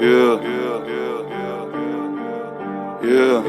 Yeah. Yeah.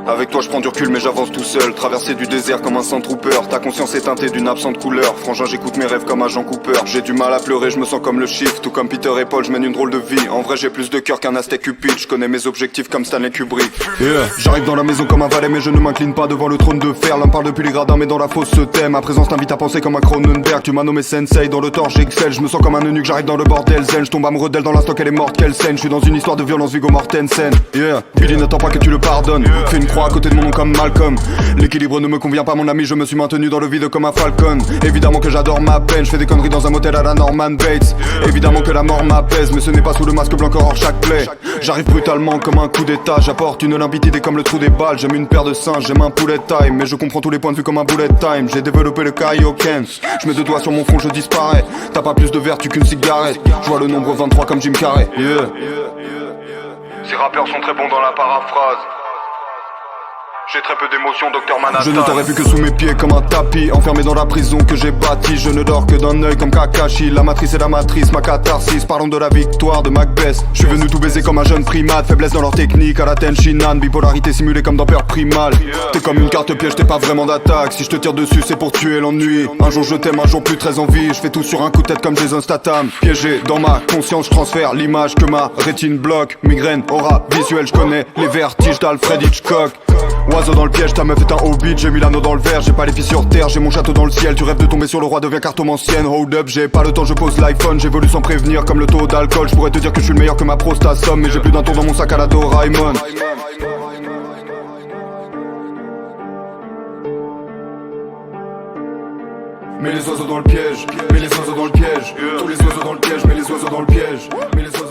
Avec toi je prends du recul mais j'avance tout seul. Traversé du désert comme un Sandtrooper. Ta conscience est teintée d'une absente couleur. Frangin j'écoute mes rêves comme un Jean Cooper. J'ai du mal à pleurer, je me sens comme le Shift. Tout comme Peter et Paul, je mène une drôle de vie. En vrai j'ai plus de cœur qu'un Aztec Cupid. Je connais mes objectifs comme Stanley Kubrick. Yeah. J'arrive dans la maison comme un valet mais je ne m'incline pas devant le trône de fer. L'homme parle depuis les gradins mais dans la fosse se thème. Ma présence t'invite à penser comme un Cronenberg. Tu m'as nommé Sensei, dans le tort j'excelle. Je me sens comme un eunuque, j'arrive dans le bordel zen. Je tombe amoureux d'elle dans l'instant qu'elle est morte, quelle scène. Je suis dans une histoire de violence Viggo Mortensen. Yeah. Billy n'attend pas que tu le pardonnes. Fais une croix à côté de mon nom comme Malcolm. L'équilibre ne me convient pas mon ami, je me suis maintenu dans le vide comme un falcon. Évidemment que j'adore ma peine, je fais des conneries dans un motel à la Norman Bates. Évidemment que la mort m'apaise, mais ce n'est pas sous le masque blanc hors chaque plaie. J'arrive brutalement comme un coup d'état, j'apporte une limpidité comme le trou des balles. J'aime une paire de singes, j'aime un poulet time, mais je comprends tous les points de vue comme un bullet time. J'ai développé le Kaioken, je mets deux doigts sur mon front, je disparais. T'as pas plus de vertu qu'une cigarette, je vois le nombre 23 comme Jim Carrey. Yeah. Ces rappeurs sont très bons dans la paraphrase. J'ai très peu d'émotions, Docteur Manhattan. Je ne t'aurais vu que sous mes pieds comme un tapis. Enfermé dans la prison que j'ai bâtie. Je ne dors que d'un œil comme Kakashi. La matrice est la matrice, ma catharsis. Parlons de la victoire de Macbeth. Je suis venu tout baiser comme un jeune primate. Faiblesse dans leur technique à la Tenshinhan. Bipolarité simulée comme dans Peur Primal. T'es comme une carte piège, t'es pas vraiment d'attaque. Si je te tire dessus c'est pour tuer l'ennui. Un jour je t'aime, un jour plus très envie. Je fais tout sur un coup de tête comme Jason Statham. Piégé dans ma conscience, je transfère l'image que ma rétine bloque. Migraine, aura visuelle, je connais les vertiges d'Alfred Hitchcock. Oiseau dans le piège, ta meuf est un hobbit. J'ai mis l'anneau dans le verre, j'ai pas les pieds sur terre. J'ai mon château dans le ciel, tu rêves de tomber sur le roi, deviens cartomancienne. Hold up, j'ai pas le temps, je pose l'iPhone. J'évolue sans prévenir comme le taux d'alcool. Je pourrais te dire que je suis le meilleur que ma prostate somme. Mais j'ai plus d'un tour dans mon sac à la Doraemon. Mets les oiseaux dans le piège, mets les oiseaux dans le piège. Tous les oiseaux dans le piège, mets les oiseaux dans le piège. Mets les oiseaux